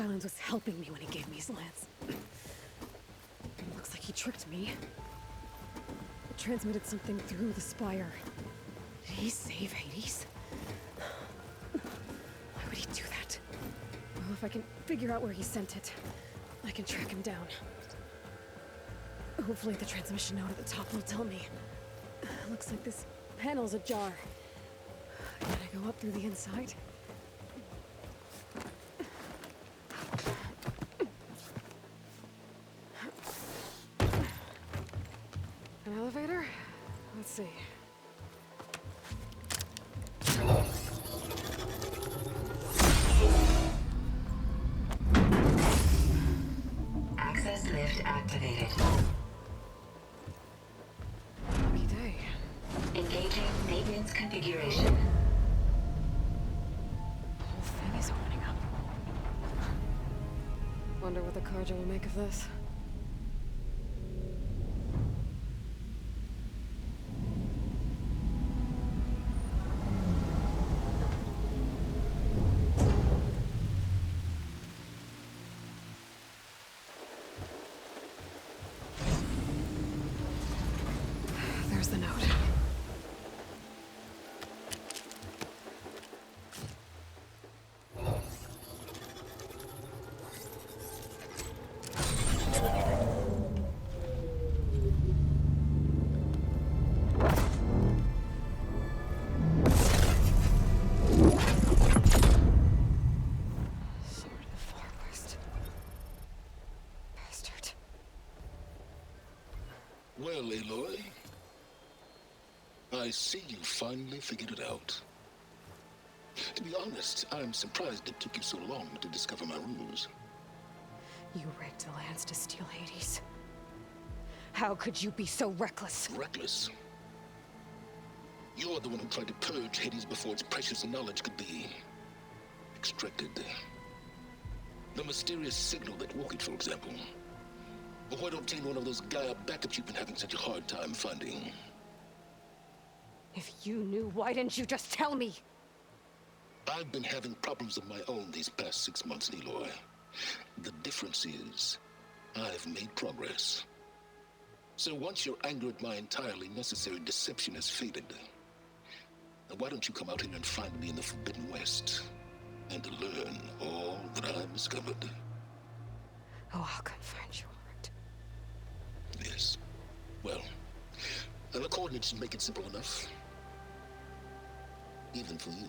Silence was helping me when he gave me his lance. Looks like he tricked me. It transmitted something through the spire. Did he save Hades? Why would he do that? Well, if I can figure out where he sent it, I can track him down. Hopefully the transmission node at the top will tell me. Looks like this panel's ajar. Can I go up through the inside? An elevator? Let's see. Access lift activated. Lucky day. Engaging maintenance configuration. The whole thing is opening up. Wonder what the Carja will make of this. There's the note. Sword of the Far West. Bastard. Well, Aloy, I see you finally figured it out. To be honest, I'm surprised it took you so long to discover my ruse. You rigged the lance to steal Hades. How could you be so reckless? Reckless? You're the one who tried to purge Hades before its precious knowledge could be extracted. The mysterious signal that woke it, for example. But why don't obtain one of those Gaia backups you've been having such a hard time finding? If you knew, why didn't you just tell me? I've been having problems of my own these past 6 months, Aloy. The difference is, I've made progress. So once your anger at my entirely necessary deception has faded, then why don't you come out here and find me in the Forbidden West, and learn all that I've discovered? Oh, I'll come find you, all right. Yes. Well, and the coordinates should make it simple enough. Even for you.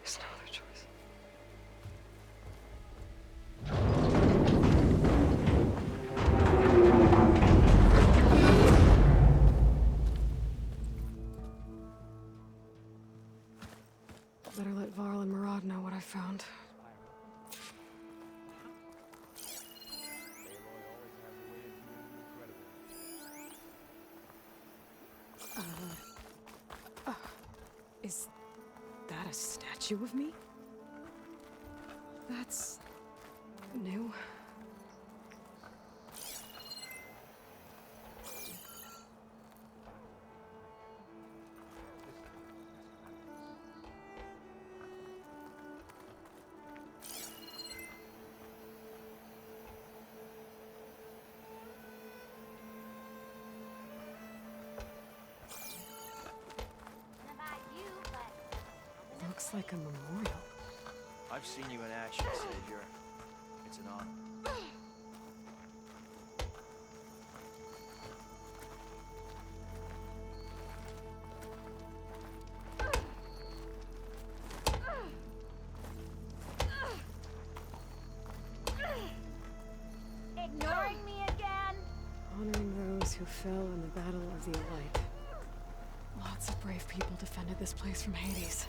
There's no other choice. Better let Varl and Murad know what I found. Is that a statue of me? That's new. Looks like a memorial. I've seen you in action, Savior. It's an honor. Ignoring me again? Honoring those who fell in the Battle of the Elite. Lots of brave people defended this place from Hades.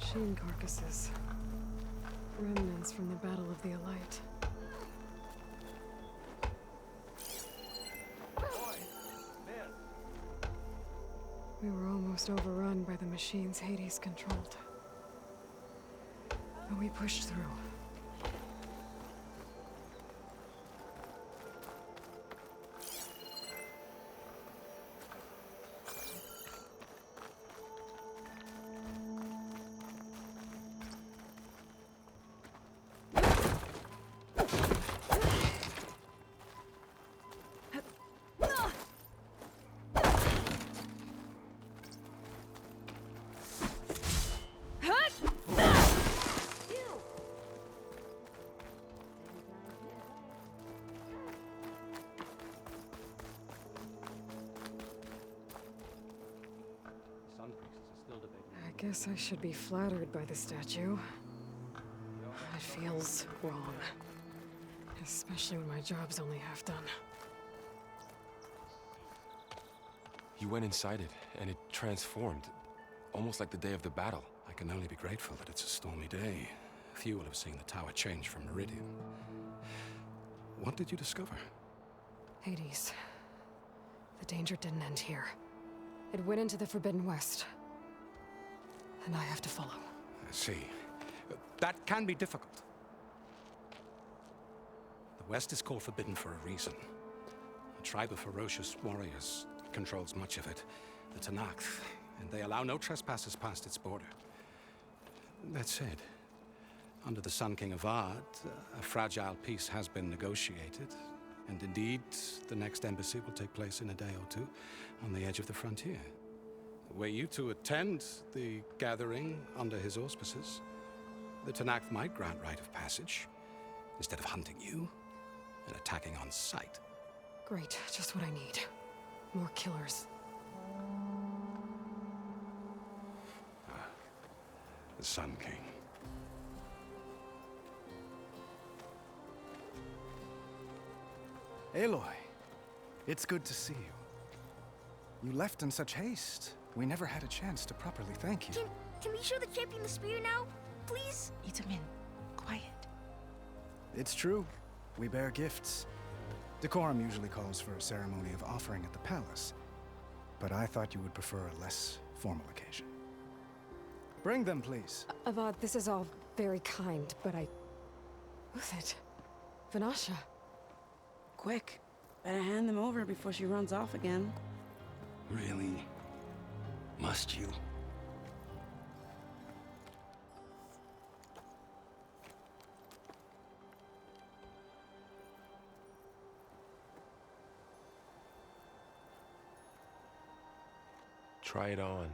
Machine carcasses. Remnants from the Battle of the Elite. We were almost overrun by the machines Hades controlled. But we pushed through. I guess I should be flattered by the statue. It feels wrong. Especially when my job's only half done. You went inside it, and it transformed. Almost like the day of the battle. I can only be grateful that it's a stormy day. Few will have seen the tower change from Meridian. What did you discover? Hades. The danger didn't end here. It went into the Forbidden West. And I have to follow. I see. That can be difficult. The West is called Forbidden for a reason. A tribe of ferocious warriors controls much of it, the Tanakh, and they allow no trespassers past its border. That said, under the Sun King Avad, a fragile peace has been negotiated, and indeed, the next embassy will take place in a day or two on the edge of the frontier. Were you to attend the gathering under his auspices, the Tanakh might grant right of passage, instead of hunting you and attacking on sight. Great, just what I need. More killers. The Sun King. Aloy, it's good to see you. You left in such haste. We never had a chance to properly thank you. Can we show the champion the spear now? Please? Itamin, quiet. It's true. We bear gifts. Decorum usually calls for a ceremony of offering at the palace, but I thought you would prefer a less formal occasion. Bring them, please. Avad, this is all very kind, but Who's it? Vanasha. Quick, better hand them over before she runs off again. Really? Must you? Try it on.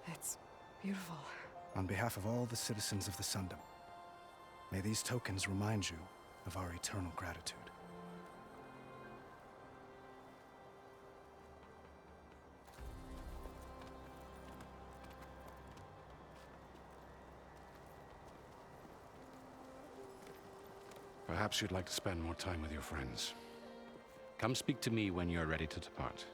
It's beautiful. On behalf of all the citizens of the Sundom, may these tokens remind you of our eternal gratitude. Perhaps you'd like to spend more time with your friends. Come speak to me when you're ready to depart.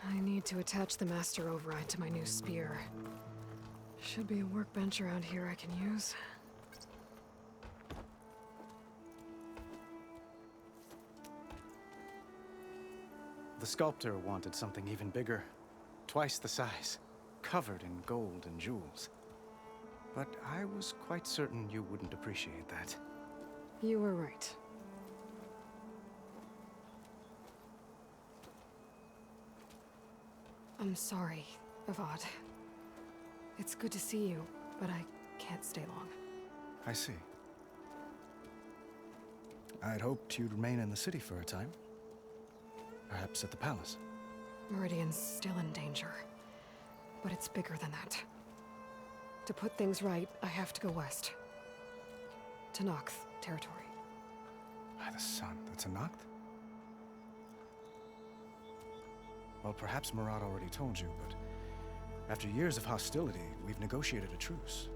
I need to attach the master override to my new spear. Should be a workbench around here I can use. The sculptor wanted something even bigger, twice the size, covered in gold and jewels. But I was quite certain you wouldn't appreciate that. You were right. I'm sorry, Avad. It's good to see you, but I can't stay long. I see. I'd hoped you'd remain in the city for a time. Perhaps at the palace. Meridian's still in danger, but it's bigger than that. To put things right, I have to go west. To Noct territory. By the sun, that's a Noct? Well, perhaps Murad already told you, but after years of hostility, we've negotiated a truce,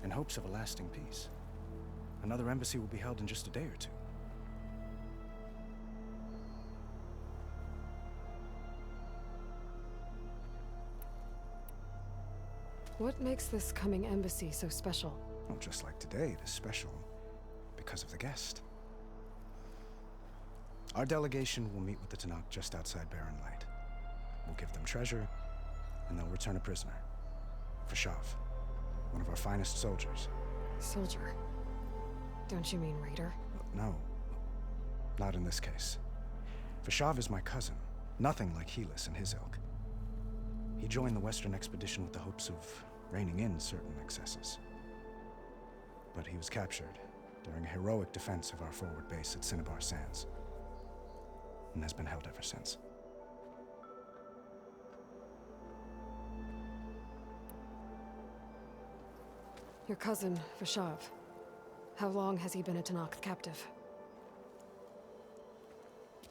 in hopes of a lasting peace. Another embassy will be held in just a day or two. What makes this coming embassy so special? Well, just like today, it is special because of the guest. Our delegation will meet with the Tanakh just outside Barren Light. We'll give them treasure, and they'll return a prisoner. Vashav, one of our finest soldiers. Soldier? Don't you mean raider? No, not in this case. Vashav is my cousin, nothing like Helis and his ilk. He joined the Western expedition with the hopes of reining in certain excesses. But he was captured during a heroic defense of our forward base at Cinnabar Sands, and has been held ever since. Your cousin, Vashav. How long has he been a Tanakh captive?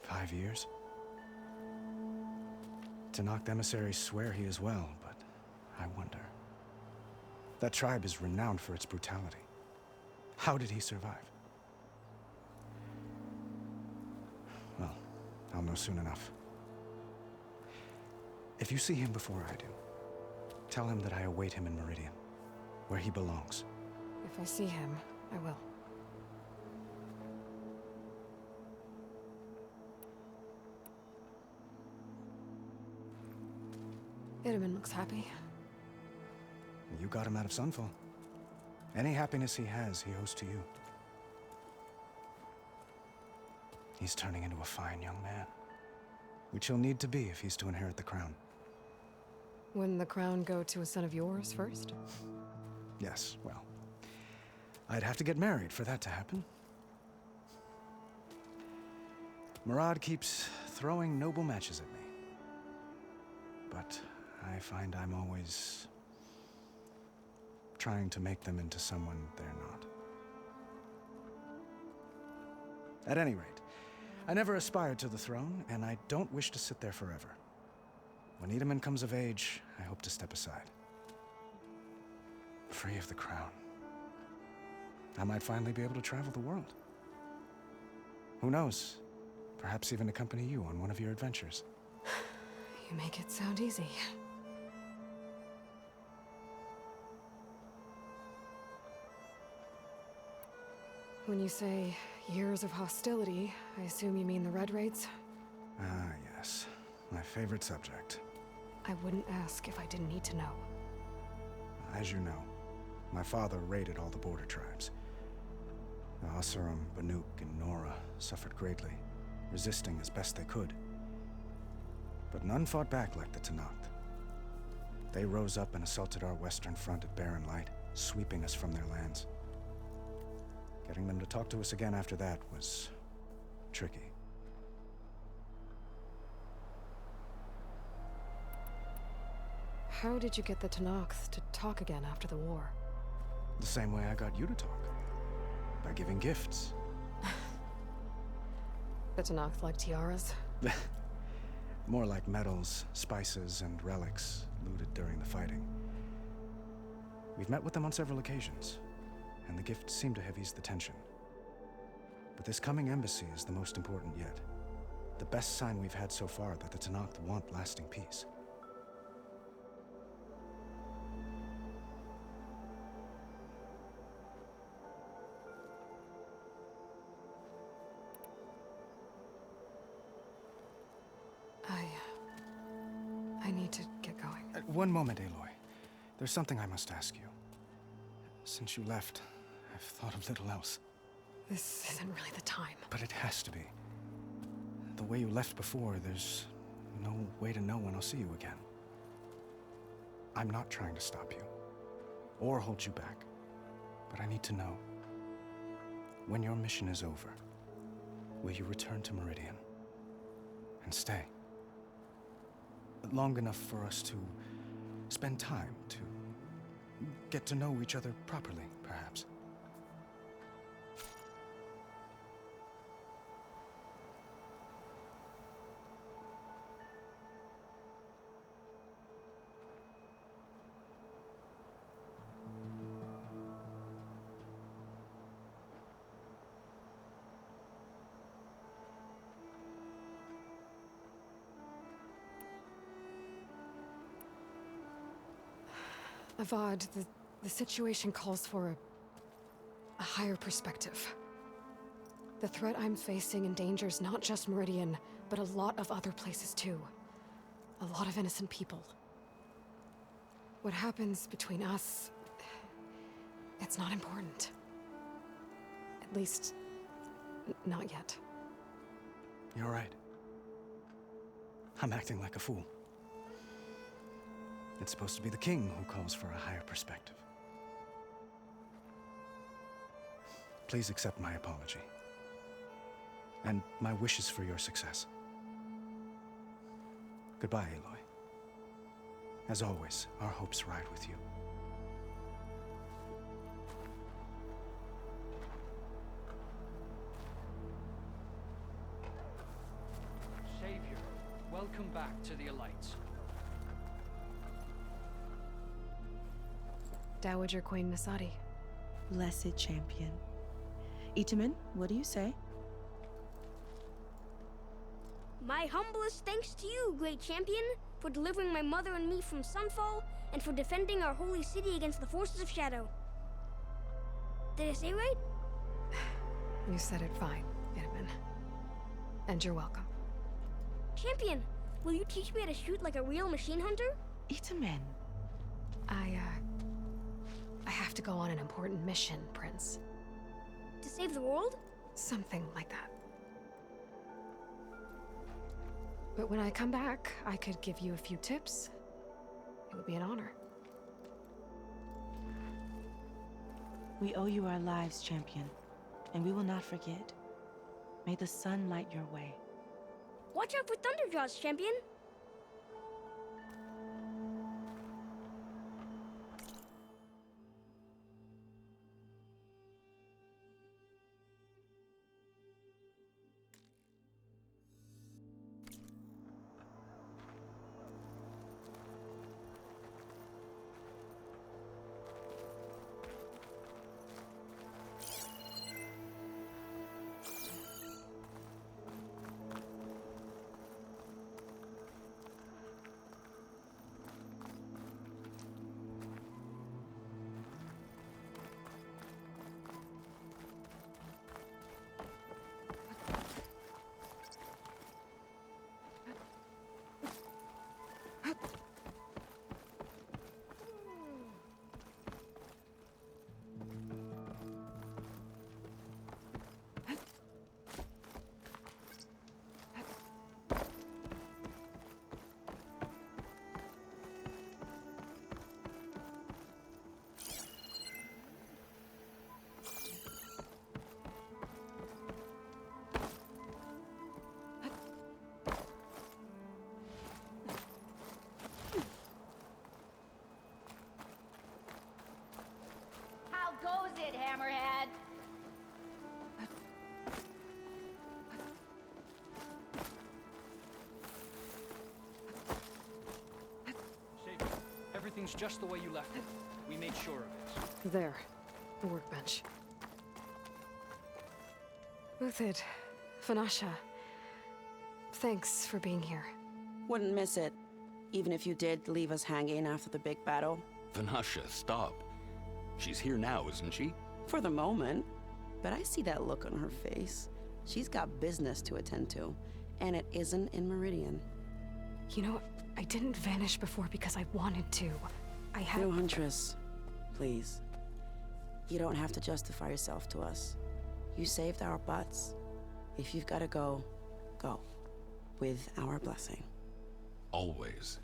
5 years? Tanakh emissaries swear he is well, but I wonder. That tribe is renowned for its brutality. How did he survive? Well, I'll know soon enough. If you see him before I do, tell him that I await him in Meridian, where he belongs. If I see him, I will. Itaman looks happy. You got him out of Sunfall. Any happiness he has, he owes to you. He's turning into a fine young man, which he'll need to be if he's to inherit the crown. Wouldn't the crown go to a son of yours first? Yes, well, I'd have to get married for that to happen. Murad keeps throwing noble matches at me. But I find I'm always trying to make them into someone they're not. At any rate, I never aspired to the throne, and I don't wish to sit there forever. When Itaman comes of age, I hope to step aside. Free of the crown. I might finally be able to travel the world. Who knows? Perhaps even accompany you on one of your adventures. You make it sound easy. When you say years of hostility, I assume you mean the Red Raids? Ah, yes. My favorite subject. I wouldn't ask if I didn't need to know. As you know, my father raided all the border tribes. The Asuram, Banuk, and Nora suffered greatly, resisting as best they could. But none fought back like the Tanakh. They rose up and assaulted our western front at Barren Light, sweeping us from their lands. Getting them to talk to us again after that was tricky. How did you get the Tanakh to talk again after the war? The same way I got you to talk. By giving gifts. The Tanakh like tiaras? More like medals, spices, and relics looted during the fighting. We've met with them on several occasions, and the gifts seem to have eased the tension. But this coming embassy is the most important yet. The best sign we've had so far that the Tanakh want lasting peace. I need to get going. One moment, Aloy. There's something I must ask you. Since you left, I've thought of little else. This isn't really the time. But it has to be. The way you left before, there's no way to know when I'll see you again. I'm not trying to stop you, or hold you back. But I need to know, when your mission is over, will you return to Meridian? And stay? Long enough for us to spend time, to get to know each other properly, perhaps. Avad, the situation calls for a higher perspective. The threat I'm facing endangers not just Meridian, but a lot of other places too. A lot of innocent people. What happens between us, it's not important. At least, not yet. You're right. I'm acting like a fool. It's supposed to be the king who calls for a higher perspective. Please accept my apology. And my wishes for your success. Goodbye, Aloy. As always, our hopes ride with you. Savior, welcome back to the Elites. Dowager Queen Nasadi. Blessed champion. Itamen, what do you say? My humblest thanks to you, great champion, for delivering my mother and me from Sunfall, and for defending our holy city against the forces of Shadow. Did I say right? You said it fine, Itamen. And you're welcome. Champion, will you teach me how to shoot like a real machine hunter? Itamen. I have to go on an important mission, Prince. To save the world? Something like that. But when I come back, I could give you a few tips. It would be an honor. We owe you our lives, champion, and we will not forget. May the sun light your way. Watch out for Thunderjaws, champion. Goes it, Hammerhead? Savior, everything's just the way you left it. We made sure of it. There. The workbench. Uthid. Fanasha. Thanks for being here. Wouldn't miss it, even if you did leave us hanging after the big battle. Vanasha, stop. She's here now, isn't she? For the moment. But I see that look on her face. She's got business to attend to, and it isn't in Meridian. You know, I didn't vanish before because I wanted to. I had... No, Huntress. Please. You don't have to justify yourself to us. You saved our butts. If you've gotta go, go. With our blessing. Always.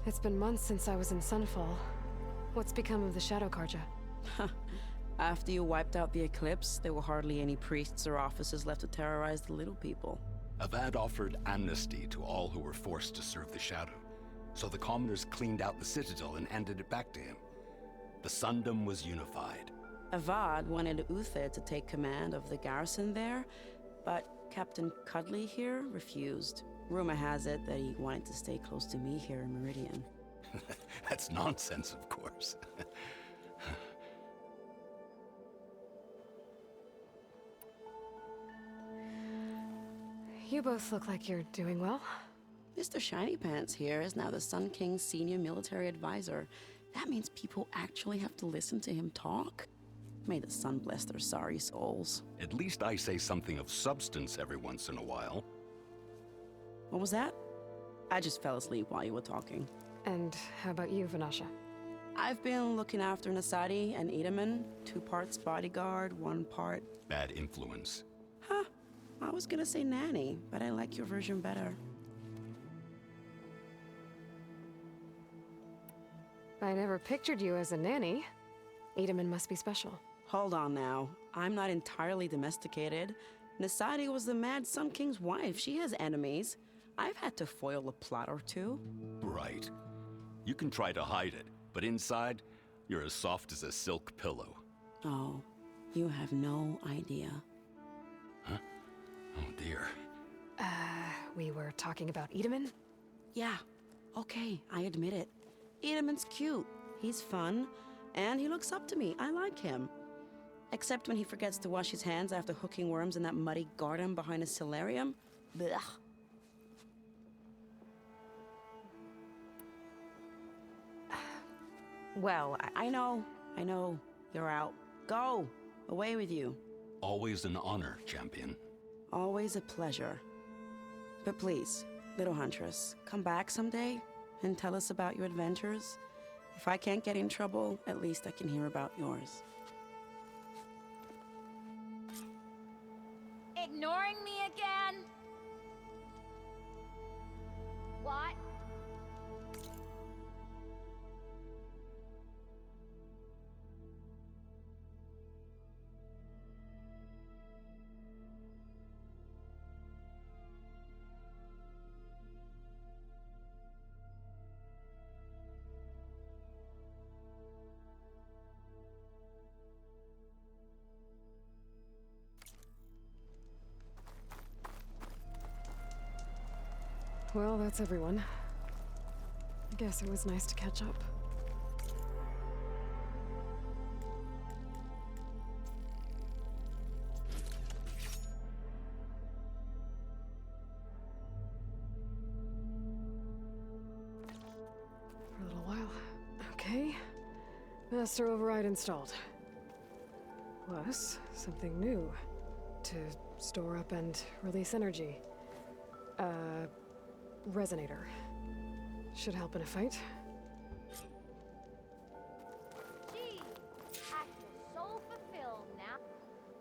It's been months since I was in Sunfall. What's become of the Shadow Karja? After you wiped out the Eclipse, there were hardly any priests or officers left to terrorize the little people. Avad offered amnesty to all who were forced to serve the Shadow. So the commoners cleaned out the Citadel and handed it back to him. The Sundom was unified. Avad wanted Uther to take command of the garrison there, but Captain Cudley here refused. Rumor has it that he wanted to stay close to me here in Meridian. That's nonsense, of course. You both look like you're doing well. Mr. Shiny Pants here is now the Sun King's senior military advisor. That means people actually have to listen to him talk? May the sun bless their sorry souls. At least I say something of substance every once in a while. What was that? I just fell asleep while you were talking. And how about you, Vanasha? I've been looking after Nasadi and Edaman. 2 parts bodyguard, 1 part... Bad influence. Huh. I was gonna say nanny, but I like your version better. I never pictured you as a nanny. Edaman must be special. Hold on now. I'm not entirely domesticated. Nasadi was the Mad Sun King's wife. She has enemies. I've had to foil a plot or 2. Right. You can try to hide it, but inside, you're as soft as a silk pillow. Oh, you have no idea. Huh? Oh dear. We were talking about Edaman? Yeah. Okay, I admit it. Edaman's cute. He's fun. And he looks up to me. I like him. Except when he forgets to wash his hands after hooking worms in that muddy garden behind a solarium. Blech. Well, I know. You're out. Go! Away with you. Always an honor, champion. Always a pleasure. But please, little Huntress, come back someday and tell us about your adventures. If I can't get in trouble, at least I can hear about yours. Ignoring me again? What? Well, that's everyone. I guess it was nice to catch up. For a little while. Okay. Master override installed. Plus, something new. To store up and release energy. Resonator. Should help in a fight.